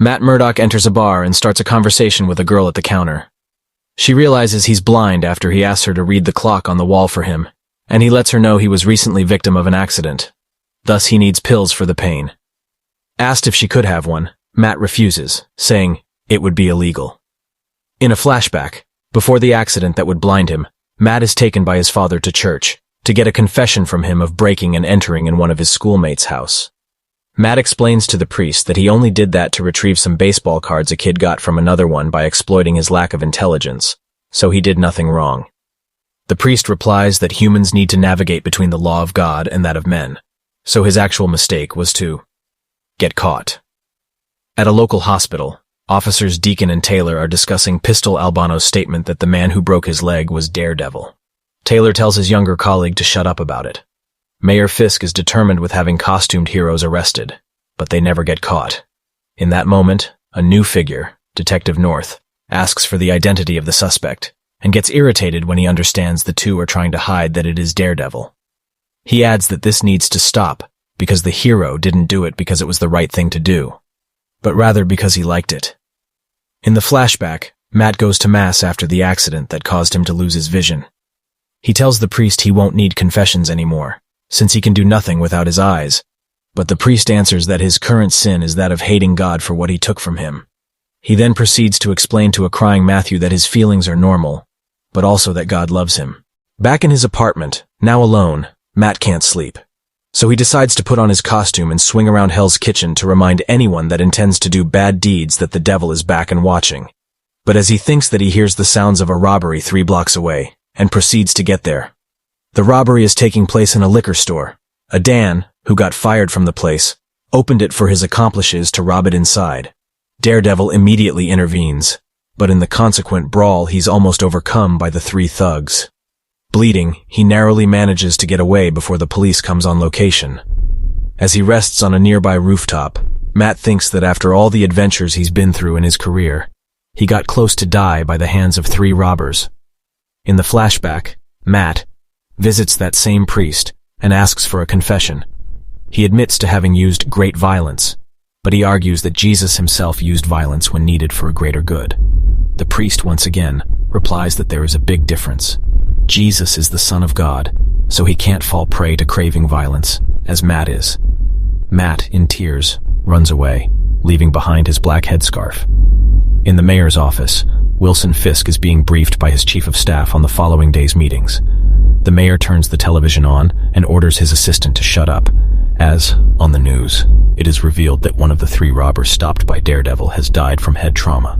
Matt Murdock enters a bar and starts a conversation with a girl at the counter. She realizes he's blind after he asks her to read the clock on the wall for him, and he lets her know he was recently victim of an accident. Thus, he needs pills for the pain. Asked if she could have one, Matt refuses, saying it would be illegal. In a flashback, before the accident that would blind him, Matt is taken by his father to church to get a confession from him of breaking and entering in one of his schoolmates' house. Matt explains to the priest that he only did that to retrieve some baseball cards a kid got from another one by exploiting his lack of intelligence, so he did nothing wrong. The priest replies that humans need to navigate between the law of God and that of men, so his actual mistake was to get caught. At a local hospital, officers Deacon and Taylor are discussing Pistol Albano's statement that the man who broke his leg was Daredevil. Taylor tells his younger colleague to shut up about it. Mayor Fisk is determined with having costumed heroes arrested, but they never get caught. In that moment, a new figure, Detective North, asks for the identity of the suspect, and gets irritated when he understands the two are trying to hide that it is Daredevil. He adds that this needs to stop, because the hero didn't do it because it was the right thing to do, but rather because he liked it. In the flashback, Matt goes to Mass after the accident that caused him to lose his vision. He tells the priest he won't need confessions anymore, since he can do nothing without his eyes, but the priest answers that his current sin is that of hating God for what he took from him. He then proceeds to explain to a crying Matthew that his feelings are normal, but also that God loves him. Back in his apartment, now alone, Matt can't sleep. So he decides to put on his costume and swing around Hell's Kitchen to remind anyone that intends to do bad deeds that the devil is back and watching. But as he thinks that he hears the sounds of a robbery 3 blocks away, and proceeds to get there. The robbery is taking place in a liquor store. A Dan, who got fired from the place, opened it for his accomplices to rob it inside. Daredevil immediately intervenes, but in the consequent brawl he's almost overcome by the 3 thugs. Bleeding, he narrowly manages to get away before the police comes on location. As he rests on a nearby rooftop, Matt thinks that after all the adventures he's been through in his career, he got close to die by the hands of 3 robbers. In the flashback, Matt visits that same priest and asks for a confession. He admits to having used great violence, but he argues that Jesus himself used violence when needed for a greater good. The priest once again replies that there is a big difference. Jesus is the Son of God, so he can't fall prey to craving violence, as Matt is. Matt, in tears, runs away, leaving behind his black headscarf. In the mayor's office, Wilson Fisk is being briefed by his chief of staff on the following day's meetings. The mayor turns the television on and orders his assistant to shut up, as, on the news, it is revealed that one of the 3 robbers stopped by Daredevil has died from head trauma.